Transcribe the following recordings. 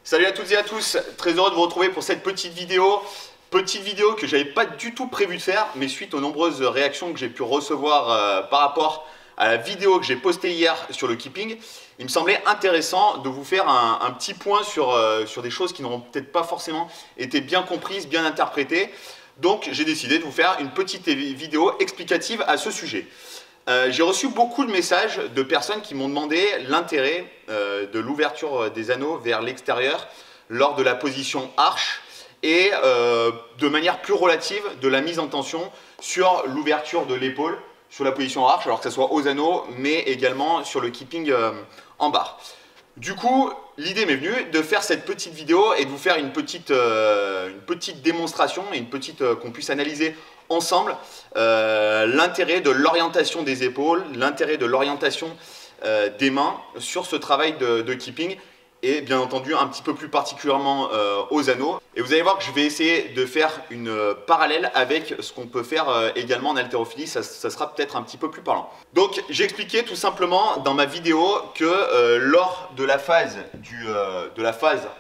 Salut à toutes et à tous, très heureux de vous retrouver pour cette petite vidéo. Petite vidéo que j'avais pas du tout prévu de faire, mais suite aux nombreuses réactions que j'ai pu recevoir par rapport à la vidéo que j'ai postée hier sur le keeping, il me semblait intéressant de vous faire un petit point sur des choses qui n'auront peut-être pas forcément été bien comprises, bien interprétées. Donc j'ai décidé de vous faire une petite vidéo explicative à ce sujet. J'ai reçu beaucoup de messages de personnes qui m'ont demandé l'intérêt de l'ouverture des anneaux vers l'extérieur lors de la position arche et de manière plus relative de la mise en tension sur l'ouverture de l'épaule sur la position arche, alors que ce soit aux anneaux mais également sur le keeping en barre. Du coup, l'idée m'est venue de faire cette petite vidéo et de vous faire une petite démonstration et qu'on puisse analyser ensemble l'intérêt de l'orientation des épaules, l'intérêt de l'orientation des mains sur ce travail de keeping et bien entendu un petit peu plus particulièrement aux anneaux. Et vous allez voir que je vais essayer de faire une parallèle avec ce qu'on peut faire également en haltérophilie, ça sera peut-être un petit peu plus parlant. Donc j'ai expliqué tout simplement dans ma vidéo que lors de la phase,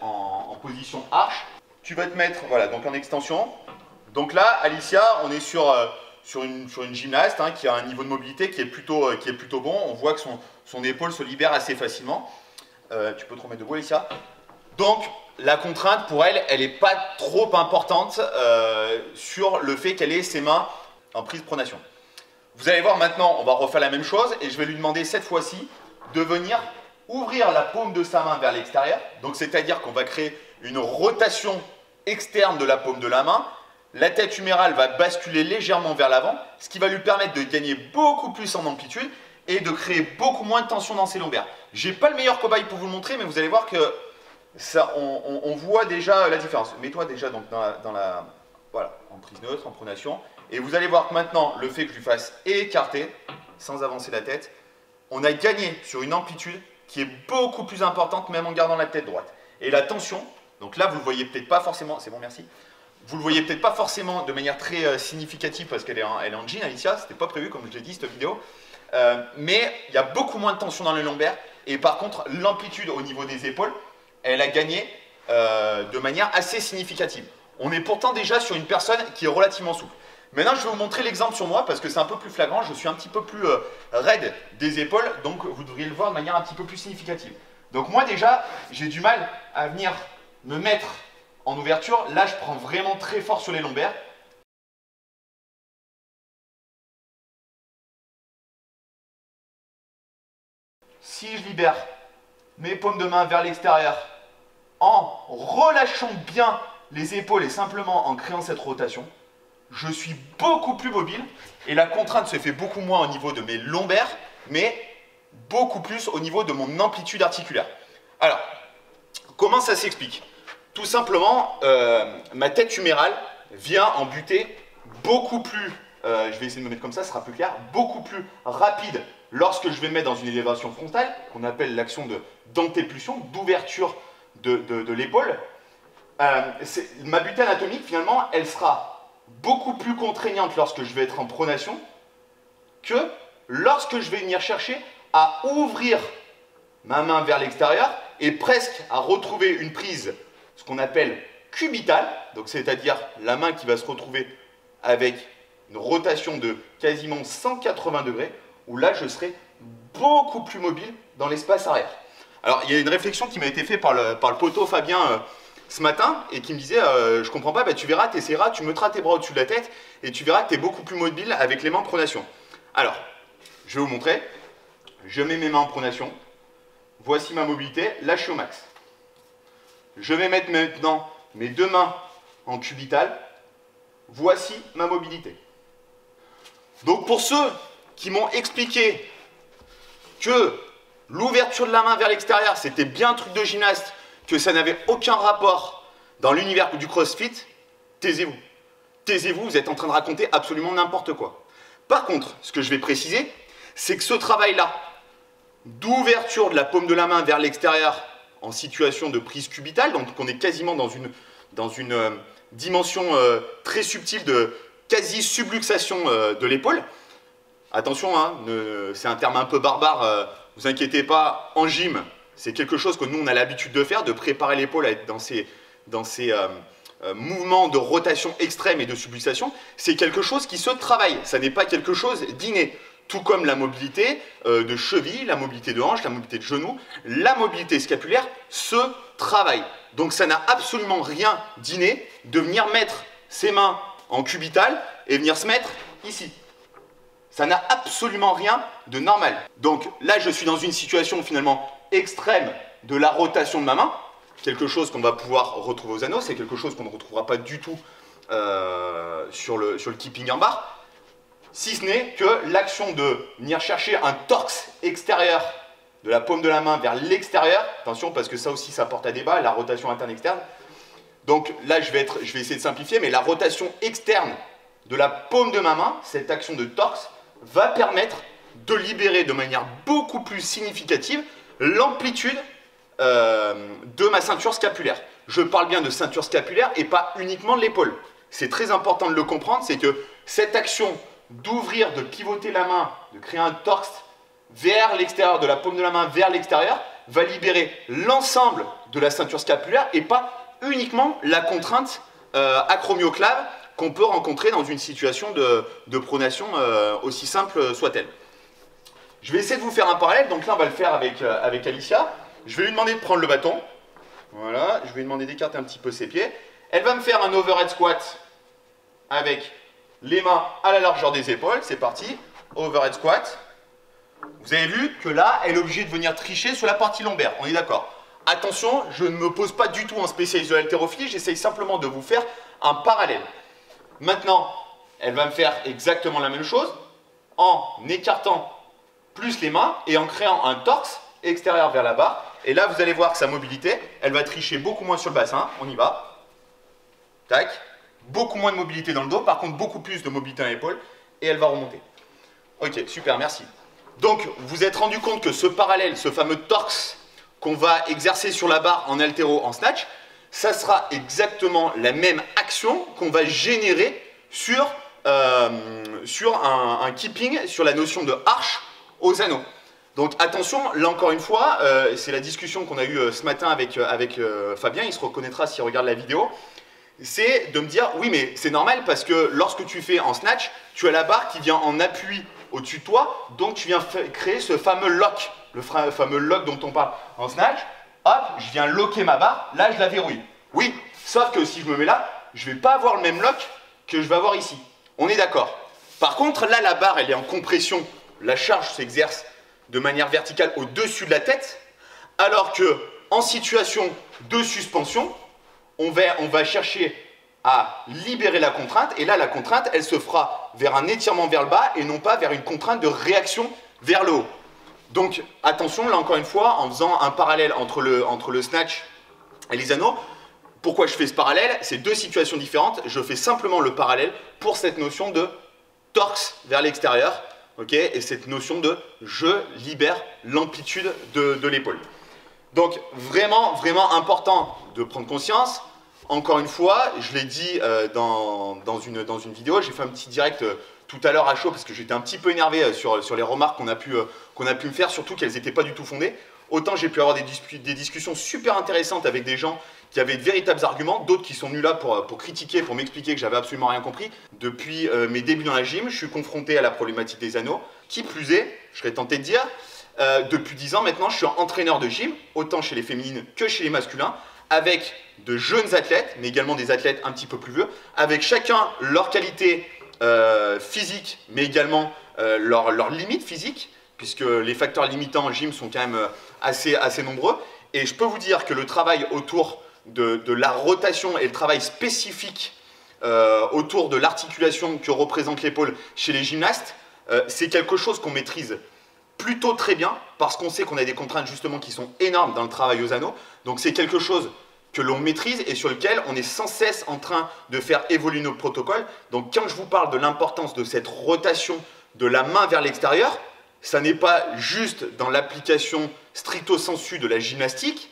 en position arche, tu vas te mettre voilà, donc en extension. Donc là, Alicia, on est sur une gymnaste qui a un niveau de mobilité qui est plutôt bon. On voit que son épaule se libère assez facilement. Tu peux te remettre debout, Alicia. Donc, la contrainte pour elle, elle n'est pas trop importante sur le fait qu'elle ait ses mains en prise pronation. Vous allez voir maintenant, on va refaire la même chose et je vais lui demander cette fois-ci de venir ouvrir la paume de sa main vers l'extérieur. Donc, c'est-à-dire qu'on va créer une rotation externe de la paume de la main. La tête humérale va basculer légèrement vers l'avant, ce qui va lui permettre de gagner beaucoup plus en amplitude et de créer beaucoup moins de tension dans ses lombaires. J'ai pas le meilleur cobaye pour vous le montrer, mais vous allez voir que ça, on voit déjà la différence. Mets-toi déjà donc voilà, en prise neutre, en pronation, et vous allez voir que maintenant, le fait que je lui fasse écarter, sans avancer la tête, on a gagné sur une amplitude qui est beaucoup plus importante, même en gardant la tête droite. Et la tension, donc là, vous le voyez peut-être pas forcément, c'est bon, merci. Vous le voyez peut-être pas forcément de manière très significative parce qu'elle est en jean, Alicia, c'était pas prévu comme je l'ai dit cette vidéo. Mais il y a beaucoup moins de tension dans les lombaires et par contre l'amplitude au niveau des épaules, elle a gagné de manière assez significative. On est pourtant déjà sur une personne qui est relativement souple. Maintenant je vais vous montrer l'exemple sur moi parce que c'est un peu plus flagrant, je suis un petit peu plus raide des épaules, donc vous devriez le voir de manière un petit peu plus significative. Donc moi déjà j'ai du mal à venir me mettre en ouverture, là je prends vraiment très fort sur les lombaires. Si je libère mes paumes de main vers l'extérieur en relâchant bien les épaules et simplement en créant cette rotation, je suis beaucoup plus mobile et la contrainte se fait beaucoup moins au niveau de mes lombaires, mais beaucoup plus au niveau de mon amplitude articulaire. Alors, comment ça s'explique? Tout simplement, ma tête humérale vient en butée beaucoup plus, je vais essayer de me mettre comme ça, ce sera plus clair, beaucoup plus rapide lorsque je vais me mettre dans une élévation frontale, qu'on appelle l'action d'antépulsion, d'ouverture de l'épaule. Ma butée anatomique, finalement, elle sera beaucoup plus contraignante lorsque je vais être en pronation que lorsque je vais venir chercher à ouvrir ma main vers l'extérieur et presque à retrouver une prise, ce qu'on appelle cubitale, donc c'est-à-dire la main qui va se retrouver avec une rotation de quasiment 180 degrés, où là je serai beaucoup plus mobile dans l'espace arrière. Alors il y a une réflexion qui m'a été faite par le poteau Fabien ce matin et qui me disait je comprends pas, bah, tu verras, tu essaieras, tu mettras tes bras au-dessus de la tête et tu verras que tu es beaucoup plus mobile avec les mains en pronation. Alors, je vais vous montrer, je mets mes mains en pronation, voici ma mobilité, là je suis au max. Je vais mettre maintenant mes deux mains en cubitale, voici ma mobilité. Donc pour ceux qui m'ont expliqué que l'ouverture de la main vers l'extérieur, c'était bien un truc de gymnaste, que ça n'avait aucun rapport dans l'univers du CrossFit, taisez-vous. Taisez-vous, vous êtes en train de raconter absolument n'importe quoi. Par contre, ce que je vais préciser, c'est que ce travail-là, d'ouverture de la paume de la main vers l'extérieur en situation de prise cubitale, donc on est quasiment dans une dimension très subtile de quasi-subluxation de l'épaule. Attention, hein, c'est un terme un peu barbare, vous inquiétez pas, en gym, c'est quelque chose que nous on a l'habitude de faire, de préparer l'épaule à être dans ces mouvements de rotation extrême et de subluxation. C'est quelque chose qui se travaille, ça n'est pas quelque chose d'inné. Tout comme la mobilité de cheville, la mobilité de hanche, la mobilité de genou, la mobilité scapulaire se travaille. Donc ça n'a absolument rien d'inné de venir mettre ses mains en cubital et venir se mettre ici. Ça n'a absolument rien de normal. Donc là, je suis dans une situation finalement extrême de la rotation de ma main. Quelque chose qu'on va pouvoir retrouver aux anneaux. C'est quelque chose qu'on ne retrouvera pas du tout sur le keeping en barre. Si ce n'est que l'action de venir chercher un torse extérieur de la paume de la main vers l'extérieur. Attention, parce que ça aussi, ça porte à débat, la rotation interne-externe. Donc là, je vais essayer de simplifier, mais la rotation externe de la paume de ma main, cette action de torse, va permettre de libérer de manière beaucoup plus significative l'amplitude de ma ceinture scapulaire. Je parle bien de ceinture scapulaire et pas uniquement de l'épaule. C'est très important de le comprendre, c'est que cette action d'ouvrir, de pivoter la main, de créer un torse vers l'extérieur, de la paume de la main vers l'extérieur, va libérer l'ensemble de la ceinture scapulaire et pas uniquement la contrainte acromyoclave qu'on peut rencontrer dans une situation de pronation aussi simple soit-elle. Je vais essayer de vous faire un parallèle, donc là on va le faire avec Alicia. Je vais lui demander de prendre le bâton. Voilà, je vais lui demander d'écarter un petit peu ses pieds. Elle va me faire un overhead squat avec les mains à la largeur des épaules. C'est parti, overhead squat. Vous avez vu que là, elle est obligée de venir tricher sur la partie lombaire, on est d'accord. Attention, je ne me pose pas du tout en spécialiste de l'haltérophilie, j'essaye simplement de vous faire un parallèle. Maintenant, elle va me faire exactement la même chose en écartant plus les mains et en créant un torse extérieur vers la barre. Et là, vous allez voir que sa mobilité, elle va tricher beaucoup moins sur le bassin. On y va. Tac. Beaucoup moins de mobilité dans le dos, par contre beaucoup plus de mobilité dans l'épaule. Et elle va remonter. Ok, super, merci. Donc, vous vous êtes rendu compte que ce parallèle, ce fameux torse qu'on va exercer sur la barre en haltéro, en snatch, ça sera exactement la même action qu'on va générer sur un keeping, sur la notion de arche aux anneaux. Donc attention, là encore une fois, c'est la discussion qu'on a eue ce matin avec Fabien, il se reconnaîtra s'il regarde la vidéo, c'est de me dire, oui mais c'est normal parce que lorsque tu fais en snatch, tu as la barre qui vient en appui au-dessus de toi, donc tu viens créer ce fameux lock, le fameux lock dont on parle en snatch. Hop, je viens locker ma barre, là je la verrouille. Oui, sauf que si je me mets là, je ne vais pas avoir le même lock que je vais avoir ici. On est d'accord. Par contre, là la barre elle est en compression, la charge s'exerce de manière verticale au-dessus de la tête, alors que en situation de suspension, on va chercher à libérer la contrainte, et là la contrainte elle se fera vers un étirement vers le bas et non pas vers une contrainte de réaction vers le haut. Donc attention, là encore une fois, en faisant un parallèle entre le snatch et les anneaux, pourquoi je fais ce parallèle? C'est deux situations différentes, je fais simplement le parallèle pour cette notion de torse vers l'extérieur, okay, et cette notion de je libère l'amplitude de l'épaule. Donc vraiment, vraiment important de prendre conscience. Encore une fois, je l'ai dit dans une vidéo, j'ai fait un petit direct tout à l'heure à chaud parce que j'étais un petit peu énervé sur les remarques qu'on a pu me faire, surtout qu'elles n'étaient pas du tout fondées. Autant j'ai pu avoir des discussions super intéressantes avec des gens qui avaient de véritables arguments, d'autres qui sont venus là pour critiquer, pour m'expliquer que j'avais absolument rien compris. Depuis mes débuts dans la gym, je suis confronté à la problématique des anneaux. Qui plus est, je serais tenté de dire, depuis 10 ans maintenant, je suis entraîneur de gym, autant chez les féminines que chez les masculins, avec de jeunes athlètes, mais également des athlètes un petit peu plus vieux, avec chacun leur qualité physique, mais également leurs limites physiques, puisque les facteurs limitants en gym sont quand même assez nombreux. Et je peux vous dire que le travail autour de la rotation et le travail spécifique autour de l'articulation que représente l'épaule chez les gymnastes, c'est quelque chose qu'on maîtrise plutôt très bien, parce qu'on sait qu'on a des contraintes justement qui sont énormes dans le travail aux anneaux. Donc c'est quelque chose que l'on maîtrise et sur lequel on est sans cesse en train de faire évoluer nos protocoles. Donc quand je vous parle de l'importance de cette rotation de la main vers l'extérieur, ça n'est pas juste dans l'application stricto sensu de la gymnastique,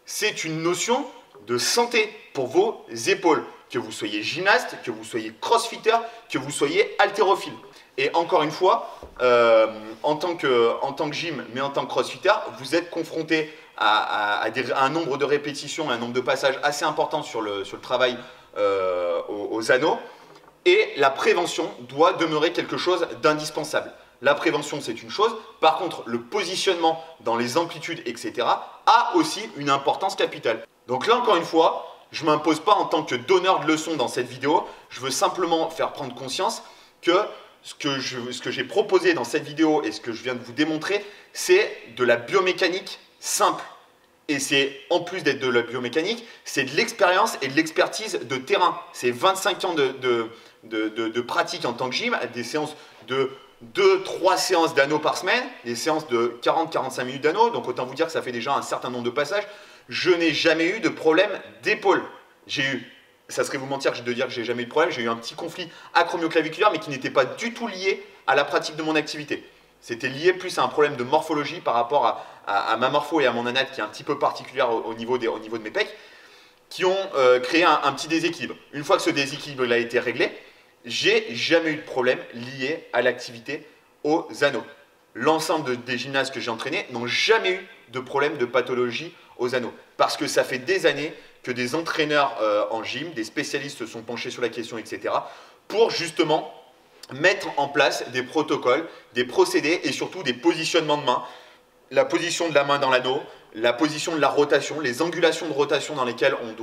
c'est une notion de santé pour vos épaules, que vous soyez gymnaste, que vous soyez crossfitter, que vous soyez haltérophile. Et encore une fois, en tant que gym, mais en tant que crossfitter, vous êtes confronté à un nombre de répétitions, un nombre de passages assez important sur le travail aux anneaux. Et la prévention doit demeurer quelque chose d'indispensable. La prévention, c'est une chose. Par contre, le positionnement dans les amplitudes, etc., a aussi une importance capitale. Donc là, encore une fois, je ne m'impose pas en tant que donneur de leçons dans cette vidéo. Je veux simplement faire prendre conscience que ce que j'ai proposé dans cette vidéo et ce que je viens de vous démontrer, c'est de la biomécanique simple. Et c'est, en plus d'être de la biomécanique, c'est de l'expérience et de l'expertise de terrain. C'est 25 ans de pratique en tant que gym, des séances de 2-3 séances d'anneaux par semaine, des séances de 40-45 minutes d'anneaux. Donc autant vous dire que ça fait déjà un certain nombre de passages. Je n'ai jamais eu de problème d'épaule. Ça serait vous mentir de dire que j'ai jamais eu de problème. J'ai eu un petit conflit acromioclaviculaire, mais qui n'était pas du tout lié à la pratique de mon activité. C'était lié plus à un problème de morphologie par rapport à ma morpho et à mon anate qui est un petit peu particulière au niveau de mes pecs, qui ont créé un petit déséquilibre. Une fois que ce déséquilibre a été réglé, j'ai jamais eu de problème lié à l'activité aux anneaux. L'ensemble des gymnastes que j'ai entraînés n'ont jamais eu de problème de pathologie aux anneaux. Parce que ça fait des années que des entraîneurs en gym, des spécialistes se sont penchés sur la question, etc. pour justement mettre en place des protocoles, des procédés et surtout des positionnements de main. La position de la main dans l'anneau, la position de la rotation, les angulations de rotation dans lesquelles on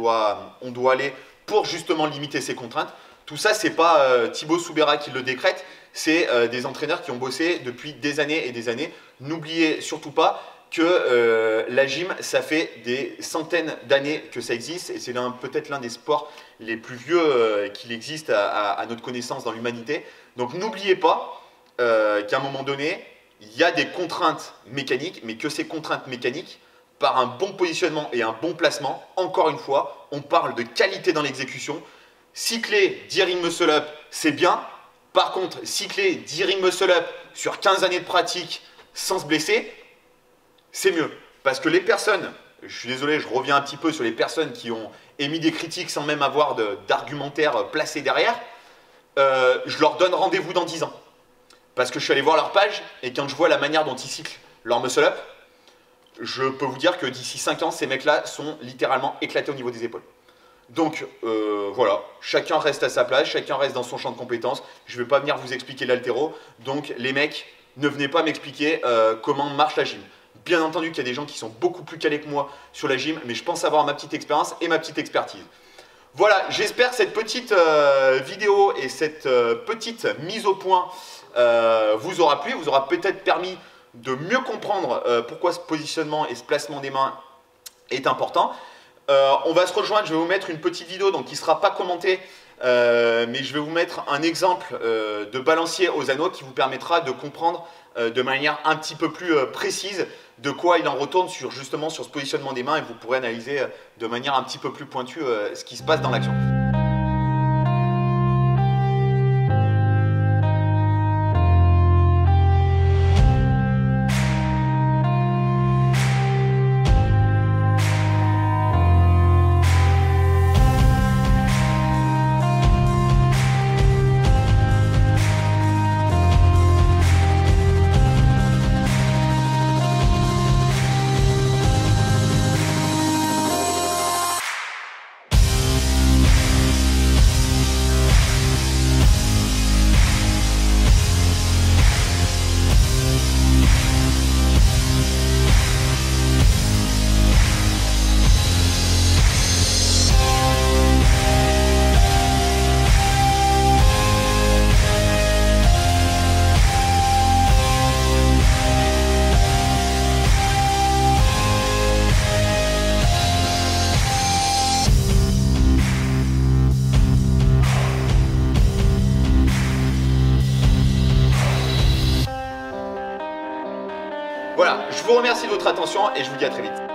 doit aller pour justement limiter ces contraintes. Tout ça, ce n'est pas Thibaut Soubera qui le décrète, c'est des entraîneurs qui ont bossé depuis des années et des années. N'oubliez surtout pas que la gym, ça fait des centaines d'années que ça existe et c'est peut-être l'un des sports les plus vieux qu'il existe à notre connaissance dans l'humanité. Donc n'oubliez pas qu'à un moment donné, il y a des contraintes mécaniques, mais que ces contraintes mécaniques, par un bon positionnement et un bon placement, encore une fois, on parle de qualité dans l'exécution. Cycler 10 ring muscle up, c'est bien. Par contre, cycler 10 ring muscle up sur 15 années de pratique sans se blesser, c'est mieux. Parce que les personnes, je suis désolé, je reviens un petit peu sur les personnes qui ont émis des critiques sans même avoir d'argumentaire placé derrière, je leur donne rendez-vous dans 10 ans. Parce que je suis allé voir leur page et quand je vois la manière dont ils cyclent leur muscle up, je peux vous dire que d'ici 5 ans, ces mecs-là sont littéralement éclatés au niveau des épaules. Donc voilà, chacun reste à sa place, chacun reste dans son champ de compétences. Je ne vais pas venir vous expliquer l'haltéro. Donc les mecs, ne venez pas m'expliquer comment marche la gym. Bien entendu qu'il y a des gens qui sont beaucoup plus calés que moi sur la gym, mais je pense avoir ma petite expérience et ma petite expertise. Voilà, j'espère que cette petite vidéo et cette petite mise au point vous aura plu, vous aura peut-être permis de mieux comprendre pourquoi ce positionnement et ce placement des mains est important. On va se rejoindre, je vais vous mettre une petite vidéo donc qui ne sera pas commentée, mais je vais vous mettre un exemple de balancier aux anneaux qui vous permettra de comprendre de manière un petit peu plus précise de quoi il en retourne justement sur ce positionnement des mains et vous pourrez analyser de manière un petit peu plus pointue ce qui se passe dans l'action. Voilà, je vous remercie de votre attention et je vous dis à très vite.